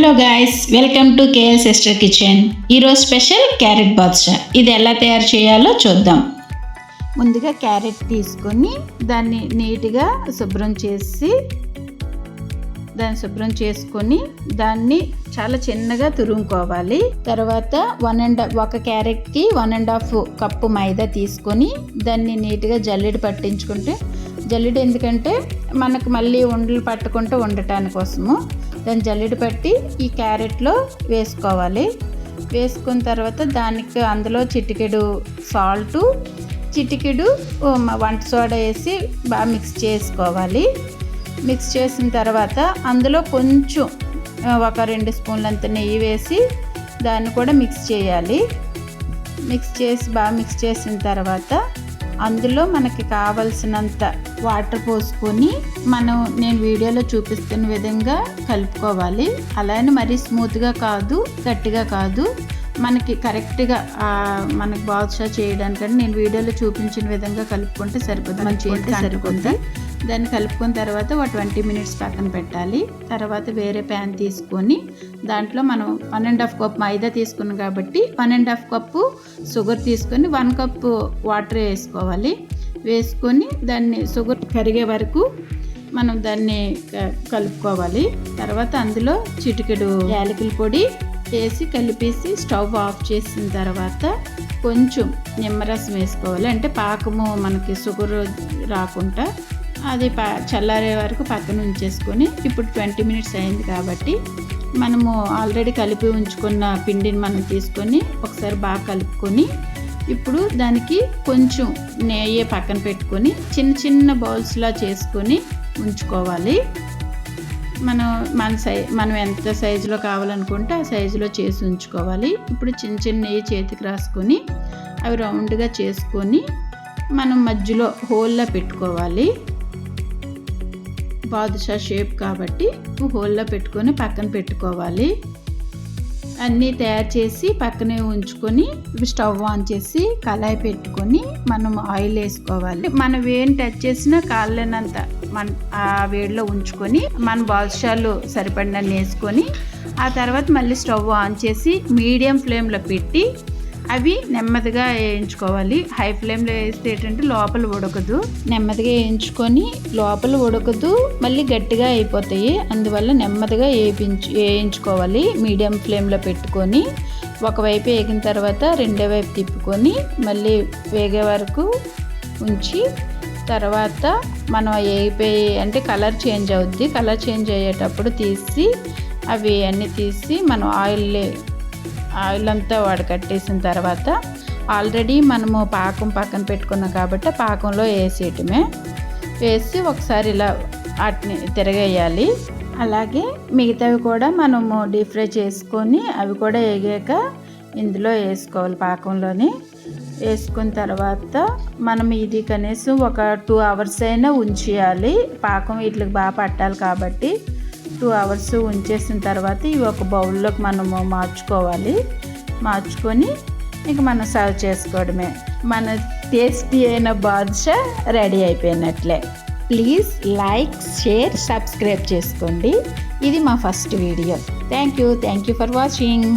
Hello guys, welcome to KL sister kitchen. ఈరోజు special carrot badusha. ఇది ఎలా తయారు చేయాలో చూద్దాం. ముందుగా క్యారెట్ తీసుకొని దాన్ని నీట్గా శుభ్రం చేసుకొని దాన్ని చాలా చిన్నగా తురుముకోవాలి. తర్వాత ఒక క్యారెట్కి 1.5 కప్పు మైదా తీసుకొని దాన్ని నీట్గా జల్లెడ పట్టించుకుంటే, జల్లెడ ఎందుకంటే మనకు మళ్ళీ ఉండలు పట్టుకుంటూ ఉండటాని కోసము దాన్ని జల్లెడ పట్టి ఈ క్యారెట్లో వేసుకోవాలి. వేసుకున్న తర్వాత దానికి అందులో చిటికెడు సాల్టు, చిటికెడు వంట సోడా వేసి బాగా మిక్స్ చేసుకోవాలి. మిక్స్ చేసిన తర్వాత అందులో కొంచెం ఒక 2 స్పూన్లంత నెయ్యి వేసి దాన్ని కూడా మిక్స్ చేయాలి. బాగా మిక్స్ చేసిన తర్వాత అందులో మనకి కావలసినంత వాటర్ పోసుకొని నేను వీడియోలో చూపిస్తున్న విధంగా కలుపుకోవాలి. అలానే మరీ స్మూత్గా కాదు, గట్టిగా కాదు, మనకి కరెక్ట్గా మనకి బాదుషా చేయడానికంటే నేను వీడియోలో చూపించిన విధంగా కలుపుకుంటే సరిపోతుంది. దాన్ని కలుపుకున్న తర్వాత ఒక 20 మినిట్స్ పక్కన పెట్టాలి. తర్వాత వేరే ప్యాన్ తీసుకొని దాంట్లో మనం 1.5 కప్ మైదా తీసుకున్నాం కాబట్టి 1.5 కప్పు షుగర్ తీసుకొని 1 కప్పు వాటర్ వేసుకోవాలి. వేసుకొని దాన్ని షుగర్ కరిగే వరకు మనం దాన్ని కలుపుకోవాలి. తర్వాత అందులో చిటికెడు యాలకుల పొడి వేసి కలిపేసి స్టవ్ ఆఫ్ చేసిన తర్వాత కొంచెం నిమ్మరసం వేసుకోవాలి. అంటే పాకము మనకి షుగర్ రాకుండా అది చల్లారే వరకు పక్కన ఉంచేసుకొని, ఇప్పుడు 20 మినిట్స్ అయింది కాబట్టి మనము ఆల్రెడీ కలిపి ఉంచుకున్న పిండిని మనం తీసుకొని ఒకసారి బాగా కలుపుకొని, ఇప్పుడు దానికి కొంచెం నెయ్యి పక్కన పెట్టుకొని చిన్న చిన్న బౌల్స్లా చేసుకొని ఉంచుకోవాలి. మనం ఎంత సైజులో కావాలనుకుంటే ఆ సైజులో చేసి ఉంచుకోవాలి. ఇప్పుడు చిన్న చిన్న నెయ్యి చేతికి రాసుకొని అవి రౌండ్గా చేసుకొని మనం మధ్యలో హోల్లా పెట్టుకోవాలి. బాదుషా షేప్ కాబట్టి హోల్లో పెట్టుకొని పక్కన పెట్టుకోవాలి. అన్నీ తయారు చేసి పక్కనే ఉంచుకొని స్టవ్ ఆన్ చేసి కళాయి పెట్టుకొని మనం ఆయిల్ వేసుకోవాలి. మనం వేడిని టచ్ చేసినా కాలేనంత ఆ వేడిలో ఉంచుకొని మన బాదుషాలు సరిపడినన్ని వేసుకొని ఆ తర్వాత మళ్ళీ స్టవ్ ఆన్ చేసి మీడియం ఫ్లేమ్లో పెట్టి అవి నెమ్మదిగా వేయించుకోవాలి. హై ఫ్లేమ్లో వేస్తే ఏంటంటే లోపల ఉడకదు. నెమ్మదిగా వేయించుకొని లోపల ఉడకదు, మళ్ళీ గట్టిగా అయిపోతాయి. అందువల్ల నెమ్మదిగా వేయించుకోవాలి. మీడియం ఫ్లేమ్లో పెట్టుకొని ఒకవైపు వేగిన తర్వాత రెండో వైపు తిప్పుకొని మళ్ళీ వేగే వరకు ఉంచి, తర్వాత మనం వేగిపోయి అంటే కలర్ చేంజ్ అవుద్ది. కలర్ చేంజ్ అయ్యేటప్పుడు తీసి అవి అన్నీ తీసి మనం ఆయిల్ అంతా వడకట్టేసిన తర్వాత ఆల్రెడీ మనము పాకం పక్కన పెట్టుకున్నాం కాబట్టి పాకంలో వేసి ఒకసారి ఇలా వాటిని తిరగేయాలి. అలాగే మిగతావి కూడా మనము డీప్ ఫ్రై చేసుకొని అవి కూడా వేగాక ఇందులో వేసుకోవాలి. పాకంలోని వేసుకున్న తర్వాత మనం ఇది కనీసం ఒక 2 అవర్స్ అయినా ఉంచేయాలి. పాకం వీటికి బాగా పట్టాలి కాబట్టి 2 అవర్స్ ఉంచేసిన తర్వాత ఇవి ఒక బౌల్లోకి మనము మార్చుకొని ఇంక మనం సర్వ్ చేసుకోవడమే. మన టేస్టీ అయిన బాదుషా రెడీ అయిపోయినట్లే. ప్లీజ్ లైక్, షేర్, సబ్స్క్రైబ్ చేసుకోండి. ఇది మా first video. Thank you for watching.